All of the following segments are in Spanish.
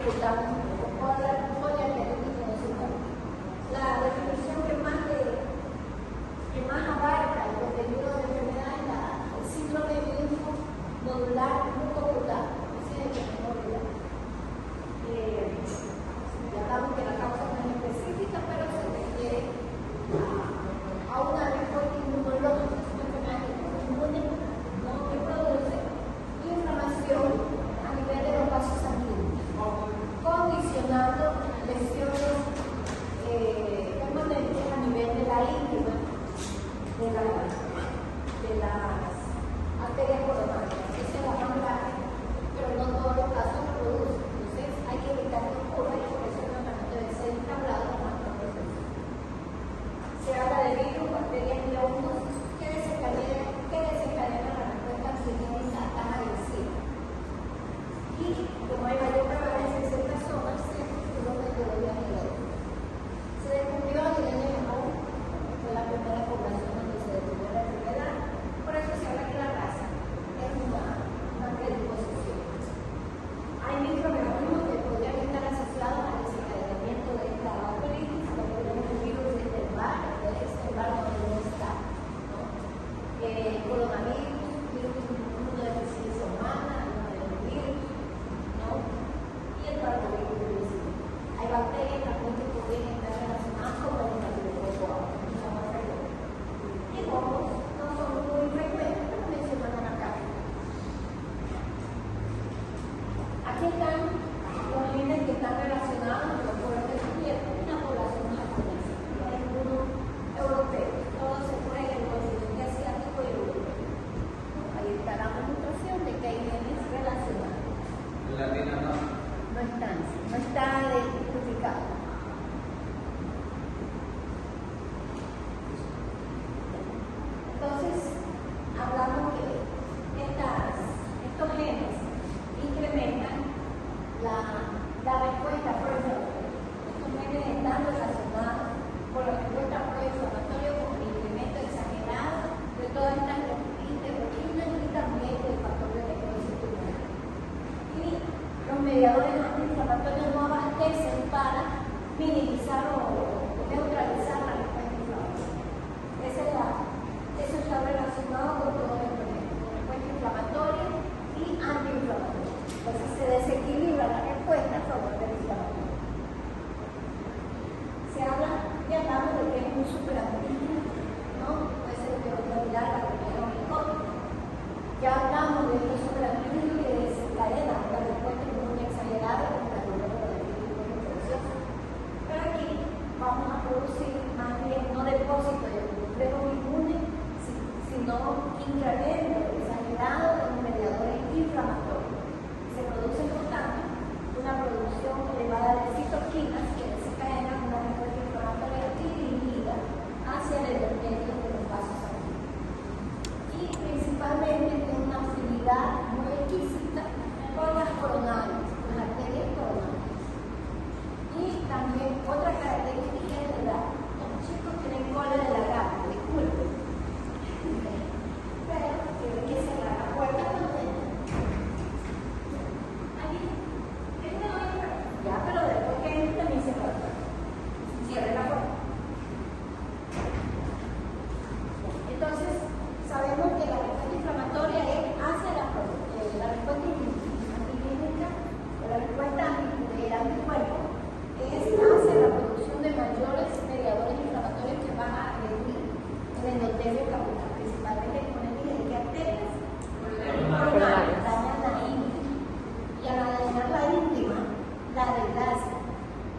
discutamos voy a tener que consultar. La definición que más abarca el contenido de la enfermedad es el síndrome linfonodular mucocular, o sea, de memoria. Ya sabemos que la causa no es específica, pero se refiere a una respuesta inmunológica, una enfermedad inmune, ¿no?, que produce inflamación a nivel de los vasos sanguíneos, condicionando lesiones permanentes a nivel de la íntima de las arterias coronarias. Esa es la más grave, pero no todos los casos lo producen. Entonces hay que evitar que ocurra y por eso el tratamiento debe ser entablado lo más pronto posible. Se habla de virus, bacterias y hongos que desencadenan la respuesta antigénica tan agresiva. Y como hay mayor prevalencia en ciertas zonas, se estudió metodología genética. Se descubrió a nivel de Japón, fue la primera población donde se descubrió la enfermedad. Por eso se habla que la raza es una predisposición. Hay microorganismos que podrían estar asociados al desencadenamiento de esta colitis, como el virus del bar, donde no está, ¿no? Coronavirus, virus inmunodeficiencia humana, virus, ¿no? Y el parvovirus. Hay bacterias también que podrían estar relacionadas con el estafilococo aureus, mucho más frecuente. Y hongos no son muy frecuentes, pero mencionan acá. Aquí están los genes que están relacionados con los poros de la piel, una población japonesa, y hay uno europeo, todos se juegan en el continente asiático y europeo. Ahí está la demostración de que hay genes relacionados. En latina no. No está identificado. Entonces, hablamos que estos genes incrementan la respuesta proinflamatoria. Estos genes están relacionados con la respuesta proinflamatoria con el incremento exagerado de todas estas interleuquinas y también del factor de necrosis pulmonar. Y los mediadores antiinflamatorios no abastecen para minimizar o neutralizar la respuesta inflamatoria. Eso está relacionado con todo el respuesta inflamatoria y antiinflamatoria. Entonces se desequilibra la respuesta a favor del inflamatorio. Se habla, ya hablamos de que es un superacutismo, ¿no? Puede ser que autoridad la primera onicótica. Ya hablamos de estos superacutismos que desencadenan la respuesta inmune exagerada contra el problema de la infecciosa. Pero aquí vamos a producir más bien no depósito de complejos inmunes, sino incremento exagerado de los mediadores inflamatorios. Se produce, por tanto, una producción elevada de citoquinas que desencadenan una respuesta inflamatoria dirigida hacia el endotelio de los vasos sanguíneos. Y principalmente tiene una afinidad muy exquisita con las coronarias, con las arterias coronarias. Y también otra característica es la edad. Los chicos tienen cola de lagarto, disculpen. Pero tienen que cerrar la puerta cuando entran. Aquí. Ya, pero después que entren también se va. Cierren la puerta. Entonces, sabemos que la respuesta inflamatoria es hacia la respuesta antigénica o la respuesta del anticuerpo es hacia la producción de mayores mediadores inflamatorios que van a agredir el endotelio capilar, principalmente con el de arterias coronarias, dañan la íntima. Y al dañar la íntima, la desgracia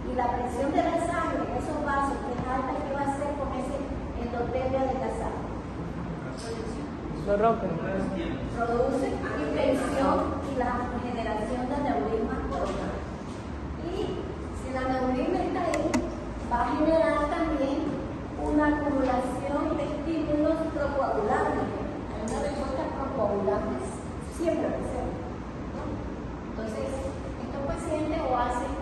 y la presión de la sangre en esos vasos que es alta, ¿qué va a hacer con ese endotelio de la sangre? Lo rompen. Produce hipertensión y la generación de aneurismas coronarios. Y si la aneurisma está ahí, va a generar también una acumulación de estímulos procoagulantes. Hay una respuesta procoagulantes siempre presente, ¿no? Entonces, estos pacientes o hacen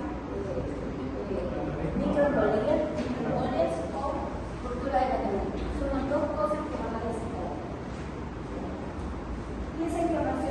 microembolías o ruptura de la aneurisma. Son las dos cosas que van a desencadenar. Y esa inflamación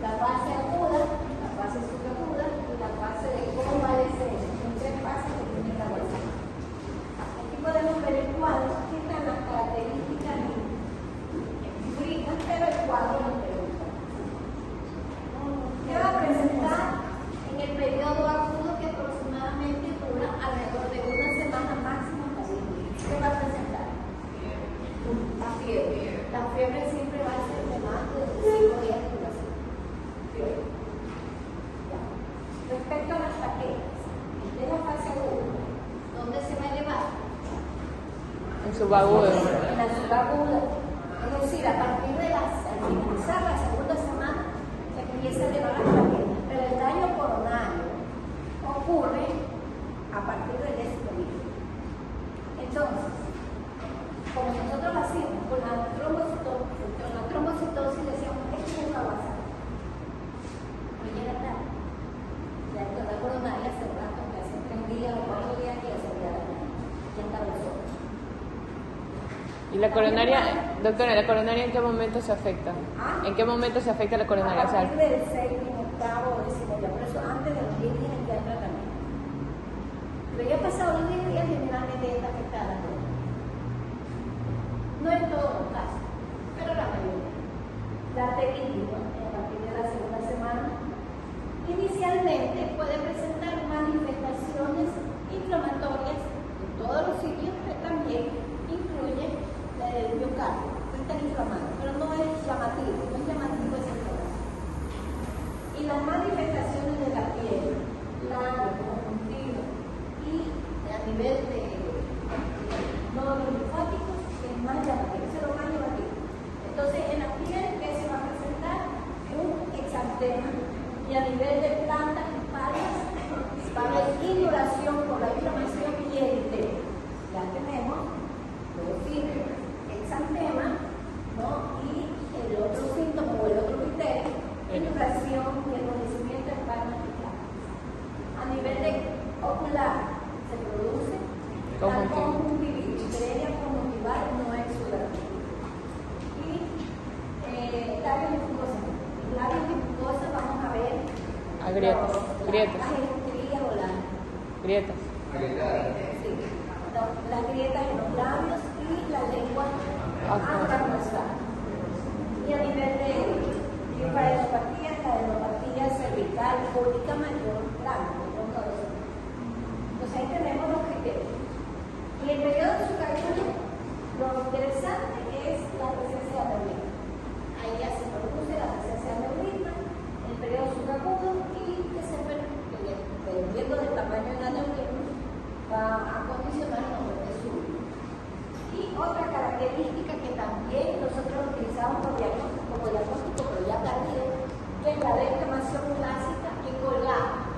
la fase aguda, la fase subaguda y la fase de convalecencia. Son tres fases que tiene la persona. Aquí podemos ver el cuadro, aquí están las características escritas, pero el cuadro no pregunta. ¿Qué va a presentar en el periodo agudo que aproximadamente dura alrededor de una semana máximo hasta 10 días? ¿Qué va a presentar? La fiebre. La fiebre siempre va a ser de más de 5 días de duración. Fiebre. Ya. Respecto a las paquetas, de la fase aguda, ¿dónde se va a elevar? En subagudo. En la subaguda. Es decir, a partir de al finalizar la segunda semana, se empieza a elevar las paquetas. Pero el daño coronario ocurre a partir del 10º día. Entonces, como nosotros hacíamos con la trombocitosis, decíamos, esto nunca va a pasar. No llega tarde. La enfermedad coronaria hace rato, que hace 3 días o 4 días que ya se había dañado. Ya estaba el sol. ¿Y la coronaria, doctora, la coronaria en qué momento se afecta? ¿En qué momento se afecta la coronaria? A partir del 6º, 8º, 10º día, por eso antes de los 10 días ya el tratamiento. Pero ya pasado los 10 días, generalmente está afectada. No en todos los casos, pero la mayoría. La arteritis, a partir de la segunda semana, inicialmente puede presentar manifestaciones inflamatorias en todos los sitios, pero también incluye el miocardio, no está inflamado, pero no es llamativo, esa inflamación. Y las manifestaciones de la piel, labios, conjuntivo y a nivel de nódulos linfáticos, es más llamativo, eso es lo más llamativo. Entonces, en la piel, ¿qué se va a presentar? Un exantema, y a nivel de plantas y palas, va a haber induración por la inflamación y eritema. Ya tenemos los síntomas, exantema, ¿no? Y el otro síntoma o el otro criterio, induración y el conocimiento de palmas y plantas. A nivel de ocular, se produce la conjuntivitis, pero conjuntival no es exudativa. Y labios de mucosa. Labios de mucosa vamos a ver grietas. Las estrías o las grietas. Sí. Las grietas en los labios y la lengua anteronosal. Y a nivel de linfadenopatía, la adenopatía cervical, cólica mayor, grande. Entonces ahí tenemos los criterios. Y el periodo subagudo, lo interesante es la presencia de aneurisma. Ahí ya se produce la presencia de aneurisma, el periodo subagudo, y que se dependiendo del tamaño del aneurisma, va a condicionar el nombre de súbito. Y otra característica que también nosotros utilizamos como diagnóstico, pero ya tardío, que es la deformación clásica en colgado.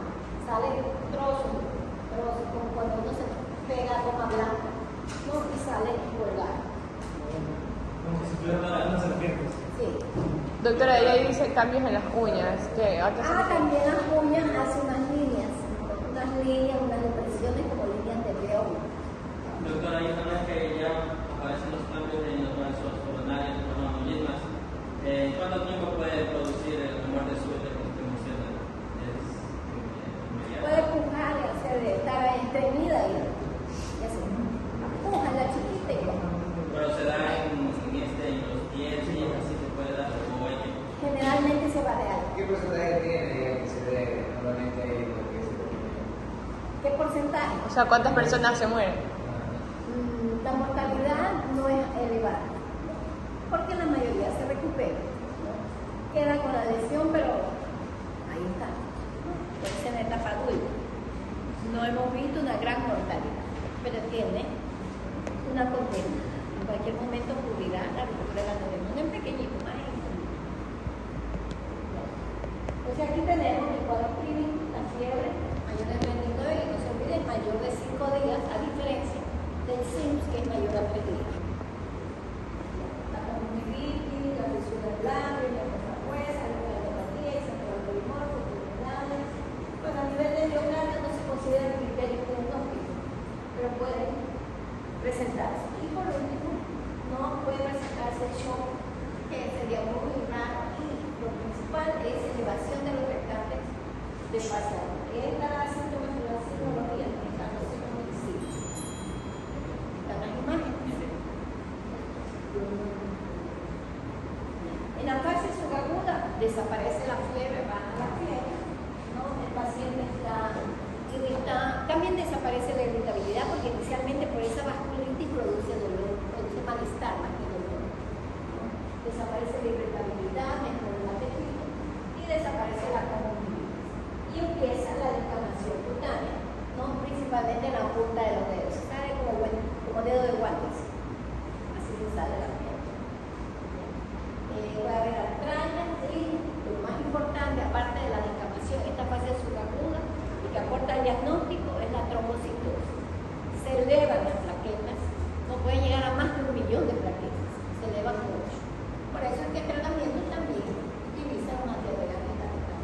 Sale trozos, como cuando uno se pega goma blanca, ¿no? Y sale colgado. Como si se estuviera dando serpientes. Sí. Doctora, y ahí dice cambios en las uñas. También las uñas hace unas líneas, unas impresiones como líneas de león. Doctora, hay una vez que ya aparecen los cambios en los vasos coronarios con las aneurismas, ¿cuánto tiempo puede producir la muerte súbita que usted menciona? Puede pujar, estar entretenida y eso. Puja la chiquita y Pero se da en los pies y así se puede dar como hay que. generalmente se va de algo. ¿Qué porcentaje tiene que se dé normalmente lo que se come? ¿Qué porcentaje? O sea, ¿cuántas personas se mueren? La mortalidad no es elevada, porque la mayoría se recupera, ¿no? Queda con la lesión, pero ahí está, ¿no? Es en etapa adulta. No hemos visto una gran mortalidad, pero tiene una condena. En cualquier momento ocurrirá la ruptura de la neumonía en pequeñito, más entonces aquí tenemos el cuadro clínico, la fiebre mayor de 39 y no se olviden mayor de 5 días, a diferencia del SIMS, que es mayor a 3 días. La conjuntivitis, la lesión del labio, la huesa, la neuropatía, el centro polimorfo, pulmonares. Bueno, a nivel de miocardio no se considera el criterio diagnóstico, pero puede presentarse. Y por último, no puede presentarse el shock, que sería muy raro, y lo principal es el observación de los restantes de pasado. ¿Qué es la sintomatología? Están las imágenes. En la fase subaguda desaparece la fiebre, baja la fiebre, ¿no? El paciente está irritado, también desaparece la irritabilidad porque inicialmente por esa vasculitis produce dolor, produce malestar más que dolor, ¿no? Desaparece la irritabilidad, mejora el apetito y desaparece la conjuntivitis. Y empieza la inflamación cutánea, ¿no? Principalmente en la punta de los dedos, sale como dedo de guantes, así se sale la piel. Puede haber artralgias y lo más importante, aparte de la descamación, esta fase subaguda y que aporta el diagnóstico es la trombocitosis. Se elevan las plaquetas, no puede llegar a más de 1 millón de plaquetas, se elevan mucho. Por eso es que el tratamiento también utiliza una terapia vitamina.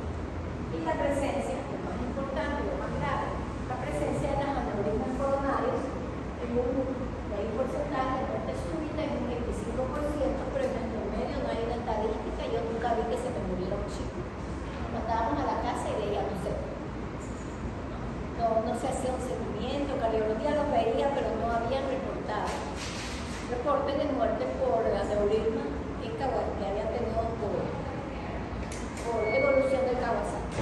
Y la presencia, lo más importante, lo más grave, la presencia de las aneurismas coronarios en hay un porcentaje de muerte súbita en un 25%, pero en nuestro medio no hay una estadística. Yo nunca vi que se me muriera un chico. Nos mandábamos a la casa y veíamos no se hacía un seguimiento, cardiología lo veía, pero no habían reportado reportes de muerte por aneurisma que había tenido por evolución de Kawasaki.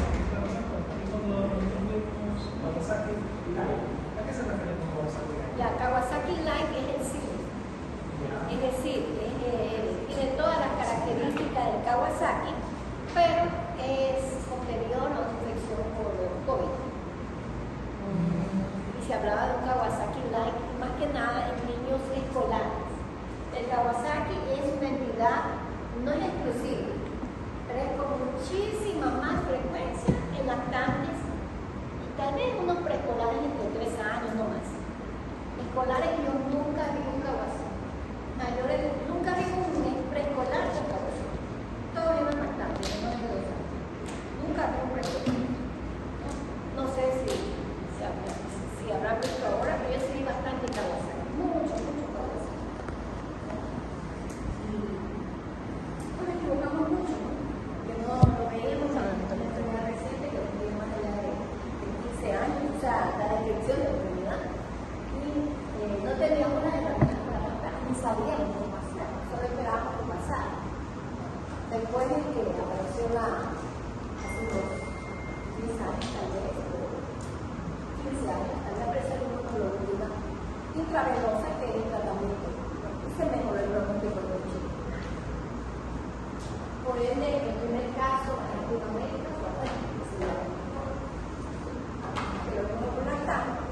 ¿A qué se refiere con Kawasaki? La Kawasaki Light es el sí. Es decir, tiene todas las características del Kawasaki, pero es posterior a una infección por COVID. Y se hablaba de un Kawasaki Light, más que nada en niños escolares. El Kawasaki es una entidad, no es exclusiva, pero es con muchísima más frecuencia en lactantes y tal vez unos preescolares entre 3 años, no más. Escolares yo nunca vi un Kawasaki. Mayores, nunca vi un preescolar con Kawasaki. Todos iban lactantes, menos de 2 años. Nunca vi un preescolar. No sé si habrá visto ahora, pero yo sí vi bastante Kawasaki. Mucho Kawasaki. Y nos equivocamos mucho, ¿no? Porque no lo veíamos en la enfermedad reciente que nos dio más allá de 15 años, o sea, la descripción de la enfermedad. Y no teníamos las herramientas para tratar, ni sabíamos cómo hacer, solo esperábamos que pasara. Después de que apareció hace unos 10 años, tal vez, 15 años, tal vez apareció la inmunoglobulina intravenosa, que es el tratamiento, y se mejoró el pronóstico de los chicos. Por ende, el primer caso en Latinoamérica fue la necesidad. Pero como fue una etapa,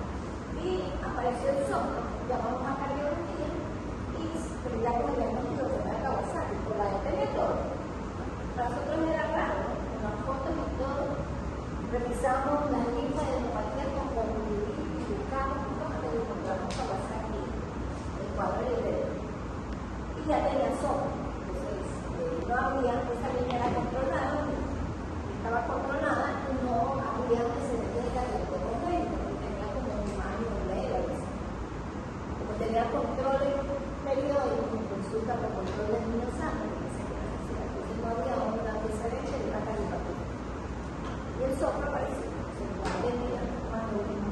y apareció el soplo, llamamos a cardiología, pero ya con el diagnóstico de la Kawasaki, por la de todo. Para nosotros era raro, ¿no? En las fotos y todo, revisamos las listas de neuropatía con conjuntivitis y buscamos hasta que encontramos Kawasaki, el cuadro del dedo. Y ya tenía soplo. No había, esa línea era controlada, estaba controlada y no había antecedentes de cardiología congénita, porque tenía como un año y medio, como tenía controles periódicos y consulta por control de niños sanos, entonces no había un antecedente de una cardiopatía. Y el soplo apareció, se entendía cuando un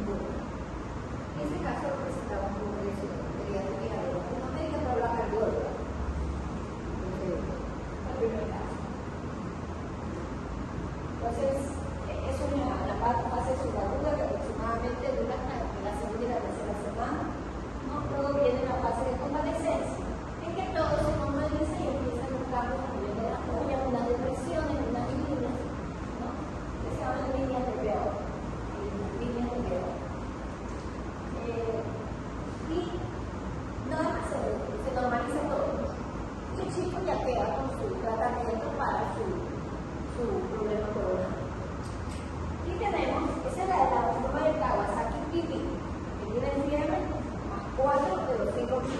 en ese caso lo presentaba un congreso de pediatría de Latinoamérica, pero la cardióloga. Entonces, eso es la fase subaguda que aproximadamente dura hasta la segunda y la tercera semana, ¿no? Luego viene la fase de convalescencia, en que todo se normaliza y empiezan los cambios a nivel de la joya, una depresión en unas líneas, ¿no? Que se llaman líneas de peor, y nada más se normaliza todo. Y el chico ya queda con su tratamiento para su problema coronal. Y tenemos, esa es la forma del Kawasaki Pipi, que tiene fiebre más 4 de los 5 días.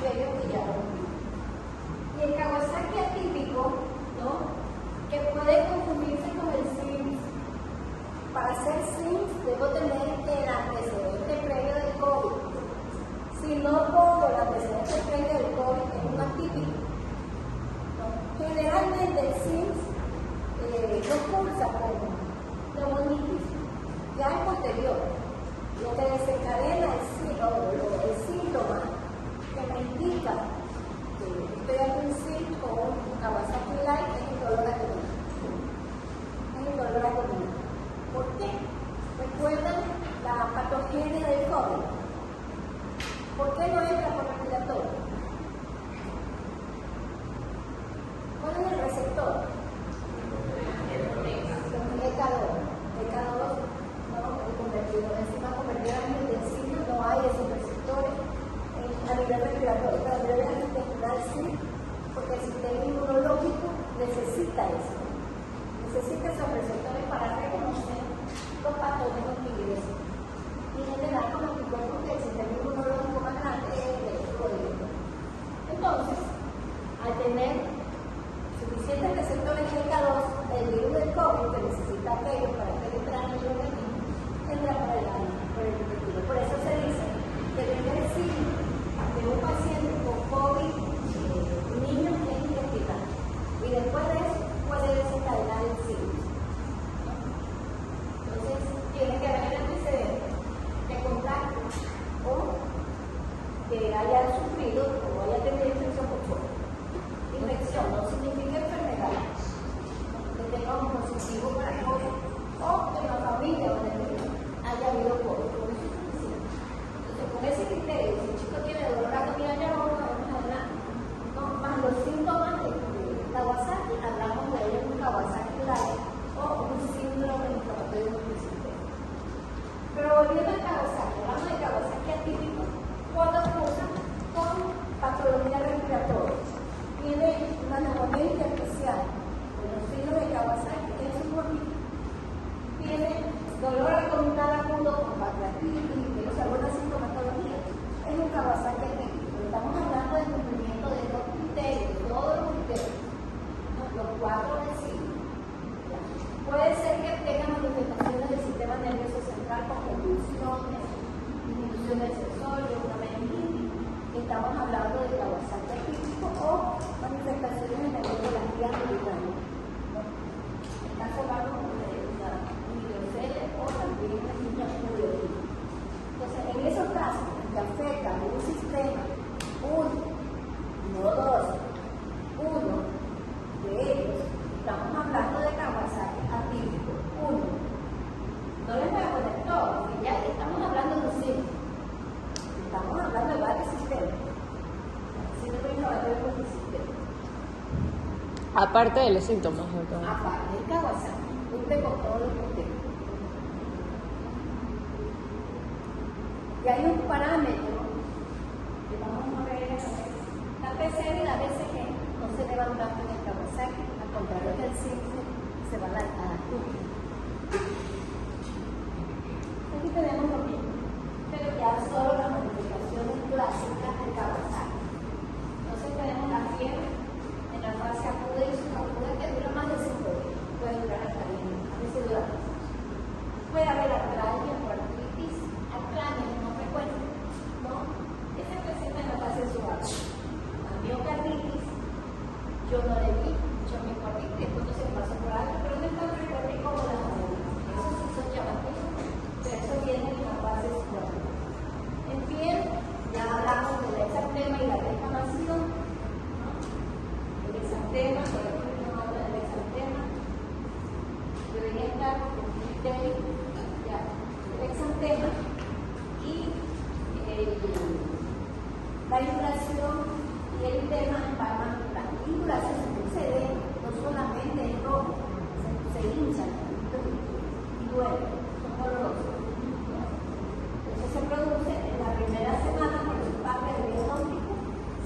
positivo para COVID, o en la familia donde haya habido COVID. Con eso es suficiente. Entonces, con ese criterio, si el chico tiene dolor abdominal, ya vamos a ver más adelante. No, más los síntomas de Kawasaki, hablamos de ello un Kawasaki Light o un síndrome inflamatorio multisistema. Pero volviendo a Kawasaki, hablamos de Kawasaki atípico, cuando cruza con patología respiratoria. Tiene una neumonía especial. El síndrome de Kawasaki es un poquito. Tiene dolor abdominal agudo con pancreatitis, o sea, alguna sintomatología. Es un Kawasaki atípico. Estamos hablando del cumplimiento de los criterios, todos los criterios, los 4 de 5. Puede ser que tenga manifestaciones del sistema nervioso central con convulsiones, disminución del sensorio, una meningitis. Estamos hablando de Kawasaki atípico o manifestaciones en el nervio de las vías urinarias. Está hablando de una microcele o también una niña ureotipo. Entonces, en esos casos que afectan un sistema, no dos, uno de ellos, estamos hablando de Kawasaki atípico, uno. No les voy a poner todo, porque ya estamos hablando de un síndrome. Estamos hablando de varios sistemas. Síndrome inflamatorio multisistema. Aparte de los síntomas, doctor. Aparte del Kawasaki, cumple con todos los criterios. Y hay un parámetro que vamos a ver la PCR y la BCG no se elevan tanto en el Kawasaki, al contrario que el CIMSE se va a la tuya. Aquí tenemos lo mismo, pero ya solo las manifestaciones clásicas del Kawasaki. Entonces tenemos la fiebre en la fase aguda y subaguda que dura más de 5 días, puede durar hasta 10 días, a veces dura más. Puede haber artralgia, artritis, artralgia no frecuente, ¿no? Esa presenta en la fase subaguda. La miocarditis, yo no le vi mucho miocarditis, cuando se pasó por alto, pero no es tan frecuente como las agudas. Eso sí son llamativos, pero eso viene en la fase subaguda. En piel, ya hablamos del exantema y la descamación, ¿no? El exantema, por ejemplo, no habla del exantema, debería estar con un criterio, ya, el exantema y la inflación y el tema en palma. La inflación se ve no solamente en rojo, se hincha y duele, son dolorosos. Eso se produce en la primera semana por su parte del diagnóstico,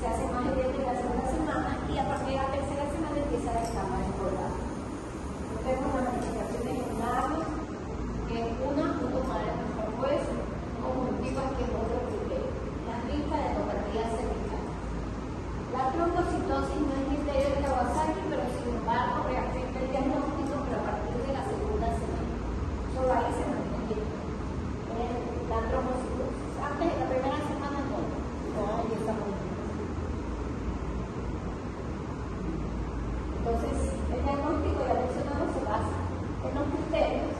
se hace más evidente en la segunda semana y a partir de la tercera semana empieza a estar más engordado. Tenemos las manifestaciones en labios, que es una tomar mejor hueso, conjuntivas que es otro criterio. La rica de endopatía cervical. La trombocitosis no es criterio de Kawasaki, pero sin embargo reafecta el diagnóstico, pero a partir de la segunda semana. Solo ahí se mantiene la trombocitosis. Antes de la primera semana no hay esa modificación. Entonces, el diagnóstico ya mencionado se basa en los criterios,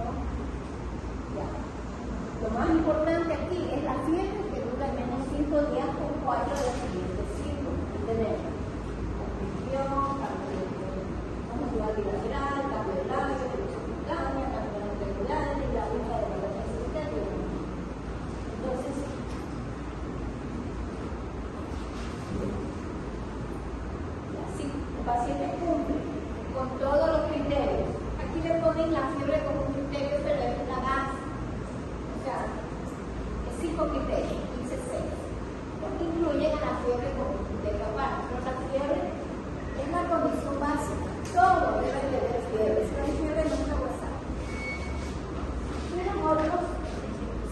¿no? Ya. Lo más importante aquí es la fiebre que dura al menos 5 días con 4 de los siguientes síntomas. Tenemos confusión, conjuntival bilateral, cambio de labio, erupción cutánea, cambio de irregulares y la única de la necesidad. Entonces, así, el paciente cumple con todos los criterios. Aquí le ponen la fiebre como un criterio, pero es una base. O sea, es 5 criterios, 15, 6. Porque incluyen a la fiebre como un criterio aparte. Pero la fiebre es la condición básica. Todo debe tener fiebre. Si no hay fiebre, no está WhatsApp. Tienen otros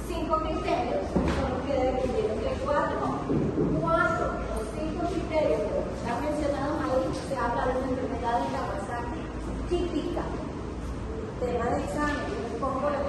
5 criterios, son los que deben tener. Entre 4 o 5 criterios que están mencionados ahí, se habla de una enfermedad de Kawasaki típica. Tema de examen, yo les pongo la